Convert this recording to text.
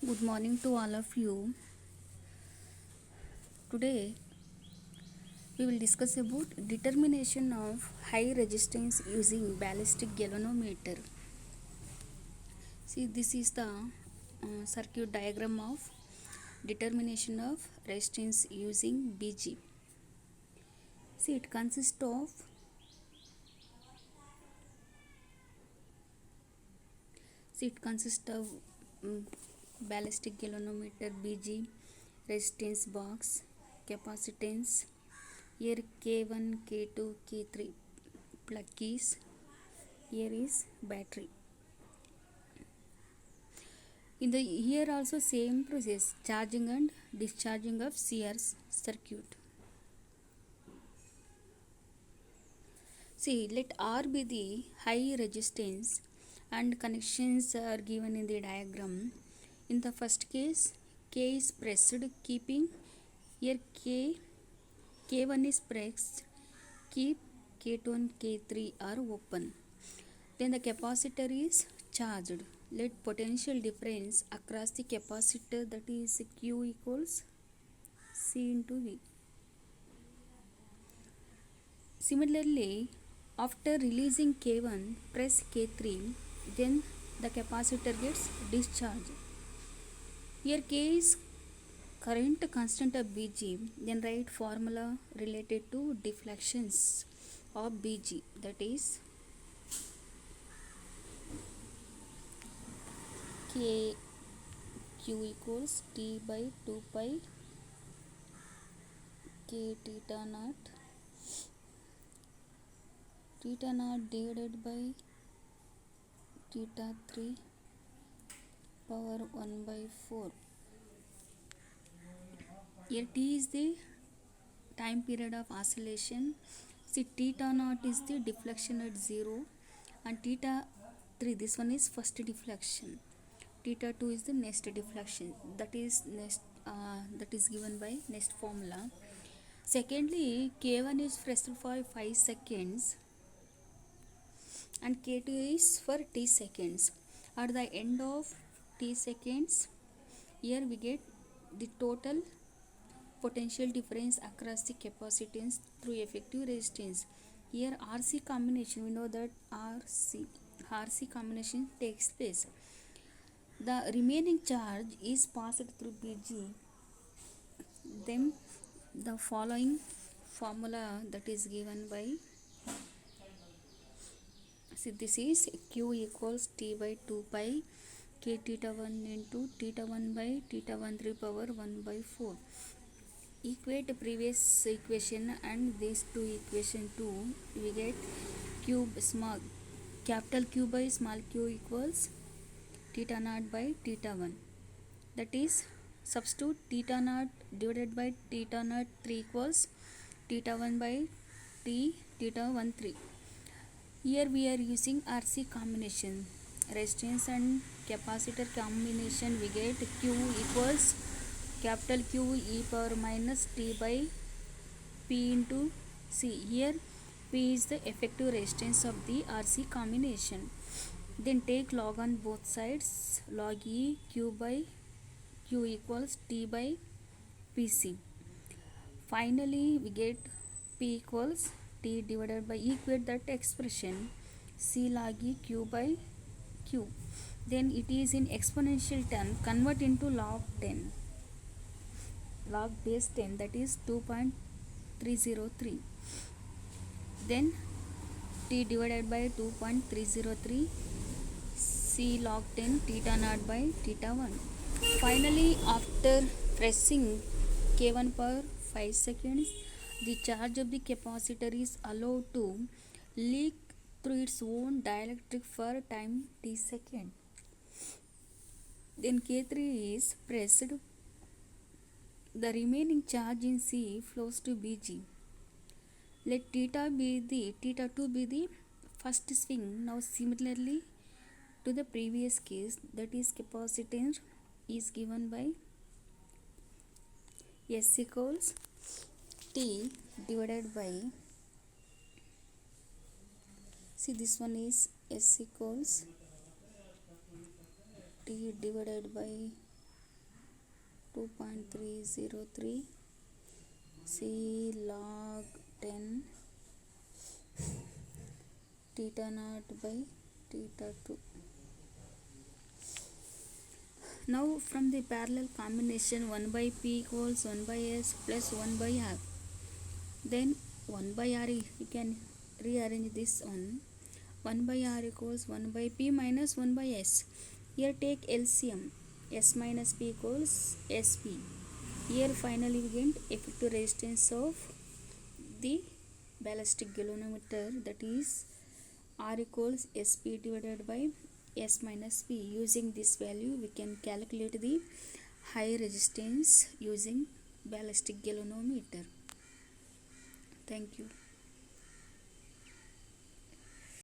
Good morning to all of you. Today we will discuss about determination of high resistance using ballistic galvanometer. See, this is the circuit diagram of determination of resistance using BG. See, it consists of um, ballistic galvanometer BG, resistance box, capacitance. Here K1, K2, K3 plug keys. Here is battery. In the here also same process, charging and discharging of CR circuit. See, let R be the high resistance and connections are given in the diagram. In the first case, K is pressed, keeping here K1 is pressed, keep K2 and K3 are open. Then the capacitor is charged. Let potential difference across the capacitor, that is Q equals C into V. Similarly, after releasing K1, press K3, then the capacitor gets discharged. Here K is current constant of BG, then write formula related to deflections of BG, that is K Q equals T by 2 pi K theta naught divided by theta 3 power 1 by 4. Here T is the time period of oscillation. See, theta naught is the deflection at 0 and theta 3, this one is first deflection. Theta 2 is the next deflection, that is given by next formula. Secondly, K1 is pressed for 5 seconds and K2 is for T seconds. At the end of T seconds, here we get the total potential difference across the capacitance through effective resistance. Here RC combination, we know that RC combination takes place. The remaining charge is passed through BG. Then the following formula that is given by, see, this is Q equals T by 2 pi K theta 1 into theta 1 by theta 1 3 power 1 by 4. Equate previous equation and these two equation 2, we get capital Q by small q equals theta naught by theta 1. That is, substitute theta naught divided by theta naught 3 equals theta 1 by theta 1 3. Here we are using RC combination, resistance and capacitor combination. We get Q equals capital Q e power minus T by P into C. Here P is the effective resistance of the RC combination. Then take log on both sides, log E Q by Q equals T by PC. Finally, we get P equals T divided by, equate that expression, C log E Q by Q. Then it is in exponential term, convert into log base 10, that is 2.303. Then T divided by 2.303, C log 10 theta naught by theta 1. Finally, after pressing K1 for 5 seconds, the charge of the capacitor is allowed to leak through its own dielectric for time t second. Then K3 is pressed. The remaining charge in C flows to BG. Let theta 2 be the first swing. Now similarly to the previous case, that is capacitance is given by S equals T divided by, see, this one is S equals T divided by 2.303 C log 10 theta naught by theta 2. Now from the parallel combination 1 by P equals 1 by S plus 1 by R. Then 1 by R we can rearrange this one. 1 by R equals 1 by P minus 1 by S. Here take LCM. S minus P equals SP. Here finally we get effective resistance of the ballistic galvanometer, that is R equals SP divided by S minus P. Using this value we can calculate the high resistance using ballistic galvanometer. Thank you.